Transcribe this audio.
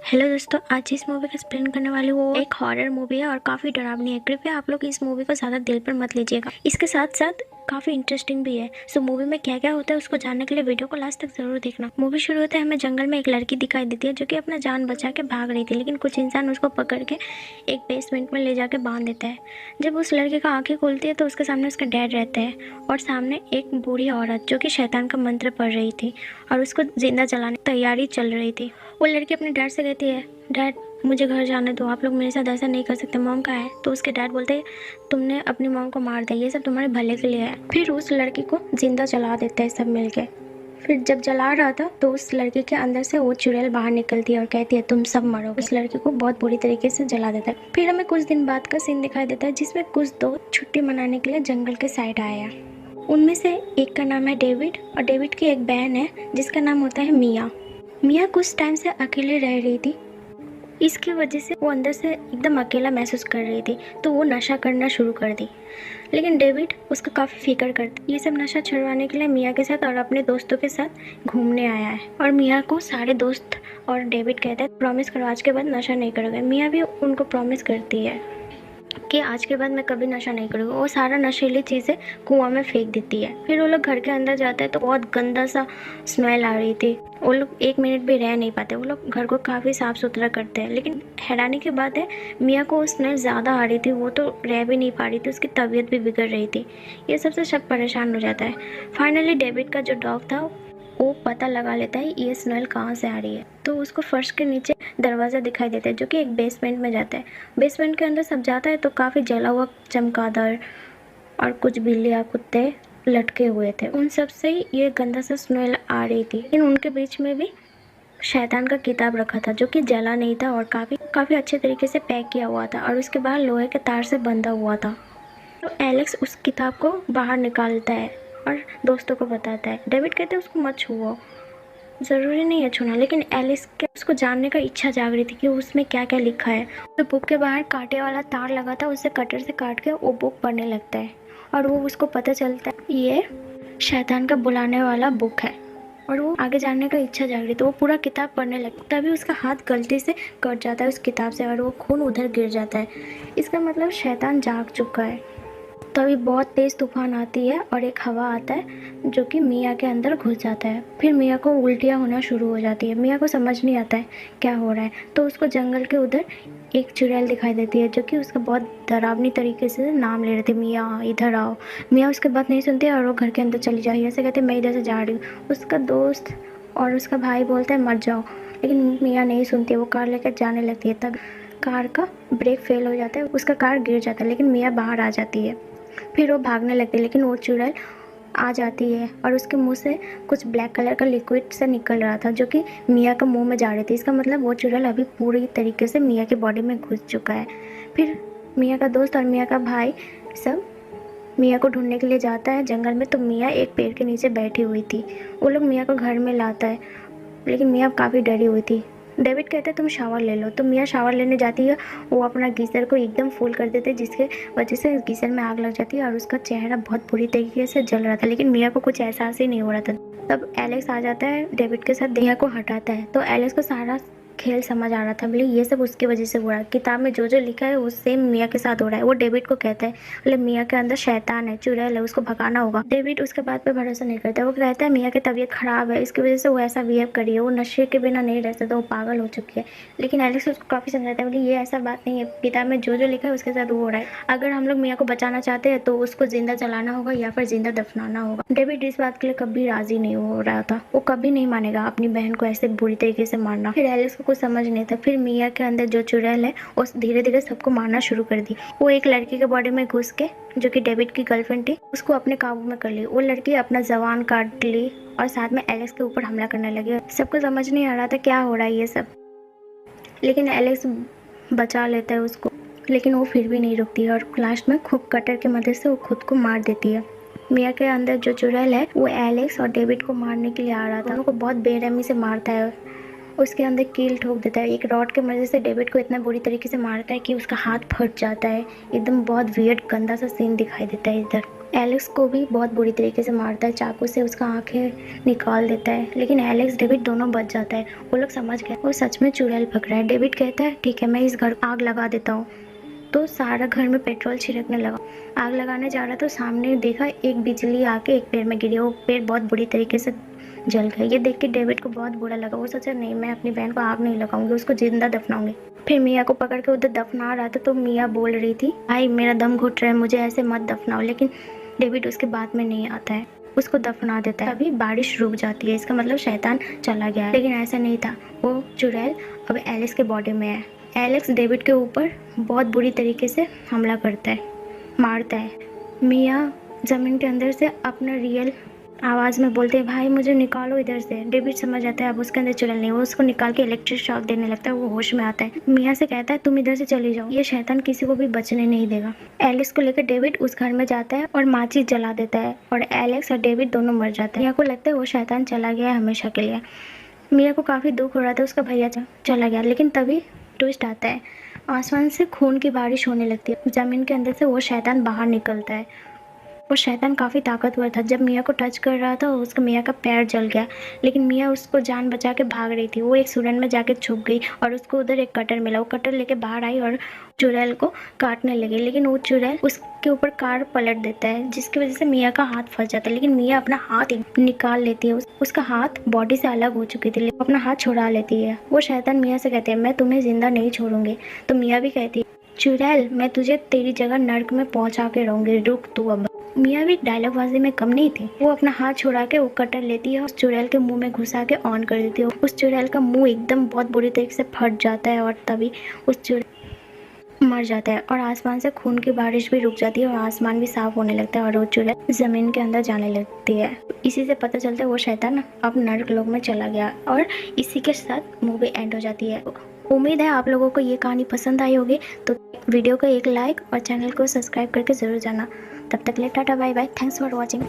Hello दोस्तों, आज इस मूवी का एक्सप्लेन करने वाली वो एक हॉरर मूवी है और काफ़ी डरावनी है। कृपया आप लोग इस मूवी को ज़्यादा दिल पर मत लीजिएगा। इसके साथ साथ काफ़ी इंटरेस्टिंग भी है। सो मूवी में क्या क्या होता है उसको जानने के लिए वीडियो को लास्ट तक ज़रूर देखना। मूवी शुरू होता है, हमें जंगल में एक लड़की दिखाई देती है जो कि अपना जान बचा के भाग रही थी, लेकिन कुछ इंसान उसको पकड़ के एक बेसमेंट में ले जाके बांध देता है। जब उस लड़के का आँखें खुलती है तो उसके सामने उसका डैड रहता है और सामने एक बूढ़ी औरत जो कि शैतान का मंत्र पढ़ रही थी और उसको जिंदा जलाने की तैयारी चल रही थी। वो लड़की अपने डैड से कहती है, डैड मुझे घर जाने दो, आप लोग मेरे साथ ऐसा नहीं कर सकते, मॉम कहाँ है? तो उसके डैड बोलते हैं, तुमने अपनी मॉम को मार दिया, ये सब तुम्हारे भले के लिए है। फिर उस लड़की को जिंदा जला देते हैं सब मिलके। फिर जब जला रहा था तो उस लड़की के अंदर से वो चुड़ैल बाहर निकलती है और कहती है तुम सब मरो। उस लड़की को बहुत बुरी तरीके से जला देता है। फिर हमें कुछ दिन बाद का सीन दिखाई देता है जिसमें कुछ दोस्त छुट्टी मनाने के लिए जंगल के साइड आए हैं। उनमें से एक का नाम है डेविड और डेविड की एक बहन है जिसका नाम होता है मिया। मिया कुछ टाइम से अकेले रह रही थी, इसकी वजह से वो अंदर से एकदम अकेला महसूस कर रही थी, तो वो नशा करना शुरू कर दी। लेकिन डेविड उसका काफ़ी फिक्र करता। ये सब नशा छुड़वाने के लिए मिया के साथ और अपने दोस्तों के साथ घूमने आया है और मिया को सारे दोस्त और डेविड कहता है प्रॉमिस करो आज के बाद नशा नहीं करोगे। मिया भी उनको प्रॉमिस करती है कि आज के बाद मैं कभी नशा नहीं करूँगा। वो सारा नशीली चीज़ें कुआं में फेंक देती है। फिर वो लोग घर के अंदर जाते हैं तो बहुत गंदा सा स्मेल आ रही थी। वो लोग एक मिनट भी रह नहीं पाते। वो लोग घर को काफ़ी साफ़ सुथरा करते हैं, लेकिन हैरानी की बात है मिया को वो स्मेल ज़्यादा आ रही थी। वो तो रह भी नहीं पा रही थी, उसकी तबीयत भी बिगड़ रही थी। ये सबसे सब परेशान हो जाता है। फाइनली डेविड का जो डॉग था वो पता लगा लेता है ये स्मेल कहाँ से आ रही है। तो उसको फर्श के नीचे दरवाज़ा दिखाई देता है जो कि एक बेसमेंट में जाता है। बेसमेंट के अंदर सब जाता है तो काफ़ी जला हुआ चमगादड़ और कुछ बिल्लियाँ कुत्ते लटके हुए थे। उन सब से ही ये गंदा सा स्मेल आ रही थी। लेकिन उनके बीच में भी शैतान का किताब रखा था जो कि जला नहीं था और काफ़ी अच्छे तरीके से पैक किया हुआ था और उसके बाहर लोहे के तार से बंधा हुआ था। तो एलेक्स उस किताब को बाहर निकालता है और दोस्तों को बताता है। डेविड कहते हैं उसको मत छुओ, ज़रूरी नहीं है छूना, लेकिन एलिस के उसको जानने का इच्छा जाग रही थी कि उसमें क्या क्या लिखा है। तो बुक के बाहर कांटे वाला तार लगा था, उससे कटर से काट के वो बुक पढ़ने लगता है और वो उसको पता चलता है ये शैतान का बुलाने वाला बुक है और वो आगे जानने का इच्छा जाग रही तो वो पूरा किताब पढ़ने लगता है। तभी उसका हाथ गलती से कट जाता है उस किताब से और वो खून उधर गिर जाता है। इसका मतलब शैतान जाग चुका है। तभी बहुत तेज़ तूफान आती है और एक हवा आता है जो कि मिया के अंदर घुस जाता है। फिर मिया को उल्टियाँ होना शुरू हो जाती है। मिया को समझ नहीं आता है क्या हो रहा है, तो उसको जंगल के उधर एक चुड़ैल दिखाई देती है जो कि उसका बहुत डरावनी तरीके से नाम ले रहे थे, मिया इधर आओ। मिया उसके बात नहीं सुनती और वो घर के अंदर चली जाती है। ऐसे कहते मैं इधर से जा रही हूँ। उसका दोस्त और उसका भाई बोलता है मत जाओ, लेकिन मिया नहीं सुनती है। वो कार लेकर जाने लगती है। तब कार का ब्रेक फेल हो जाता है, उसका कार गिर जाता है, लेकिन मिया बाहर आ जाती है। फिर वो भागने लगती है, लेकिन वो चुड़ैल आ जाती है और उसके मुंह से कुछ ब्लैक कलर का लिक्विड से निकल रहा था जो कि मिया के मुंह में जा रही थी। इसका मतलब वो चुड़ैल अभी पूरी तरीके से मिया की बॉडी में घुस चुका है। फिर मिया का दोस्त और मिया का भाई सब मिया को ढूंढने के लिए जाता है जंगल में। तो मिया एक पेड़ के नीचे बैठी हुई थी। वो लोग मिया को घर में लाता है, लेकिन मिया काफ़ी डरी हुई थी। डेविड कहते हैं तुम शावर ले लो, तो मिया शावर लेने जाती है। वो अपना गीज़र को एकदम फुल कर देते जिसके वजह से गीज़र में आग लग जाती है और उसका चेहरा बहुत बुरी तरीके से जल रहा था, लेकिन मिया को कुछ एहसास ही नहीं हो रहा था। तब एलेक्स आ जाता है, डेविड के साथ मिया को हटाता है। तो एलेक्स को सारा खेल समझ आ रहा था, बोले ये सब उसकी वजह से हो रहा है। किताब में जो जो लिखा है वो सेम मिया के साथ हो रहा है। वो डेविड को कहता है, बोले मिया के अंदर शैतान है, चुड़ैल है, उसको भगाना होगा। डेविड उसके बात पे भरोसा नहीं करता। वो कहता है मिया की तबीयत खराब है, इसकी वजह से वो ऐसा बिहेव करी है, वो नशे के बिना नहीं रह सकता, वो पागल हो चुकी है। लेकिन एलेक्स उसको काफ़ी समझाता है, बोले ये ऐसा बात नहीं है, किताब में जो जो लिखा है उसके साथ वो हो रहा है। अगर हम लोग मिया को बचाना चाहते हैं तो उसको जिंदा जलाना होगा या फिर जिंदा दफनाना होगा। डेविड इस बात के लिए कभी राजी नहीं हो रहा था। वो कभी नहीं मानेगा अपनी बहन को ऐसे बुरी तरीके से मारना। फिर एलेक्स को कुछ समझ नहीं था। फिर मिया के अंदर जो चुड़ैल है वो धीरे धीरे सबको मारना शुरू कर दी। वो एक लड़की के बॉडी में घुस के जो कि डेविड की गर्लफ्रेंड थी उसको अपने काबू में कर ली। वो लड़की अपना जबान काट ली और साथ में एलेक्स के ऊपर हमला करने लगी। सबको समझ नहीं आ रहा था क्या हो रहा है ये सब, लेकिन एलेक्स बचा लेता है उसको। लेकिन वो फिर भी नहीं रुकती है और लास्ट में खूब कटर की मदद से वो खुद को मार देती है। मिया के अंदर जो चुड़ैल है वो एलेक्स और डेविड को मारने के लिए आ रहा था। उनको बहुत बेरहमी से मारता है, उसके अंदर कील ठोक देता है। एक रॉड के मदद से डेविड को इतना बुरी तरीके से मारता है कि उसका हाथ फट जाता है। एकदम बहुत वियर्ड गंदा सा सीन दिखाई देता है इधर। एलेक्स को भी बहुत बुरी तरीके से मारता है, चाकू से उसका आंखें निकाल देता है, लेकिन एलेक्स डेविड दोनों बच जाता है। वो लोग समझ गए वो सच में चुड़ैल पकड़ा है। डेविड कहता है ठीक है मैं इस घर आग लगा देता हूँ। तो सारा घर में पेट्रोल छिड़कने लगा। आग लगाने जा रहा तो सामने देखा एक बिजली आके एक पेड़ में गिरी। वो पेड़ बहुत बुरी तरीके से जल गया। ये देख के डेविड को बहुत बुरा लगा। वो सोचा नहीं मैं अपनी बहन को आग नहीं लगाऊंगी, उसको जिंदा दफनाऊंगी। फिर मिया को पकड़ के उधर दफना रहा था तो मिया बोल रही थी भाई मेरा दम घुट रहा है, मुझे ऐसे मत दफनाओ, लेकिन डेविड उसके बात में नहीं आता है, उसको दफना देता है। अभी बारिश रुक जाती है, इसका मतलब शैतान चला गया है, लेकिन ऐसा नहीं था। वो चुड़ैल अब एलेक्स के बॉडी में है। एलेक्स डेविड के ऊपर बहुत बुरी तरीके से हमला करता है, मारता है। मिया ज़मीन के अंदर से अपना रियल आवाज़ में बोलते हैं भाई मुझे निकालो इधर से। डेविड समझ जाता है अब उसके अंदर चुड़ैल नहीं, वो उसको निकाल के इलेक्ट्रिक शॉक देने लगता है। वो होश में आता है, मिया से कहता है तुम इधर से चली जाओ, ये शैतान किसी को भी बचने नहीं देगा। एलेक्स को लेकर डेविड उस घर में जाता है और माचिस जला देता है और एलेक्स और डेविड दोनों मर जाते हैं। मिया को लगता है वो शैतान चला गया है हमेशा के लिए। मिया को काफ़ी दुख हो रहा था उसका भैया चला गया, लेकिन तभी ट्विस्ट आता है। आसमान से खून की बारिश होने लगती है। ज़मीन के अंदर से वो शैतान बाहर निकलता है। वो शैतान काफ़ी ताकतवर था। जब मिया को टच कर रहा था उसका मिया का पैर जल गया, लेकिन मिया उसको जान बचा के भाग रही थी। वो एक सुरंग में जाके छुप गई और उसको उधर एक कटर मिला। वो कटर लेके बाहर आई और चुड़ैल को काटने लगी, लेकिन वो चुड़ैल उसके ऊपर कार पलट देता है, जिसकी वजह से मिया का हाथ फंस जाता है। लेकिन मिया अपना हाथ निकाल लेती है। उसका हाथ बॉडी से अलग हो चुकी थी, लेकिन अपना हाथ छुड़ा लेती है। वो शैतान मिया से कहते हैं मैं तुम्हें जिंदा नहीं छोड़ूंगी। तो मिया भी कहती है चुड़ैल मैं तुझे तेरी जगह नर्क में पहुंचा के रहूंगी, रुक तू अब। मिया भी डायलॉगबाजी में कम नहीं थी। वो अपना हाथ छुड़ा के वो कटर लेती है और उस चुड़ैल के मुंह में घुसा के ऑन कर देती है। उस चुड़ैल का मुंह एकदम बहुत बुरी तरीके से फट जाता है और तभी उस चुड़ैल मर जाता है और आसमान से खून की बारिश भी रुक जाती है और आसमान भी साफ होने लगता है और वो चुड़ैल जमीन के अंदर जाने लगती है। इसी से पता चलता है वो शैतान अब नर्क लोक में चला गया और इसी के साथ मूवी एंड हो जाती है। उम्मीद है आप लोगों को ये कहानी पसंद आई होगी, तो वीडियो को एक लाइक और चैनल को सब्सक्राइब करके ज़रूर जाना। तब तक के लिए tata bye bye, thanks for watching.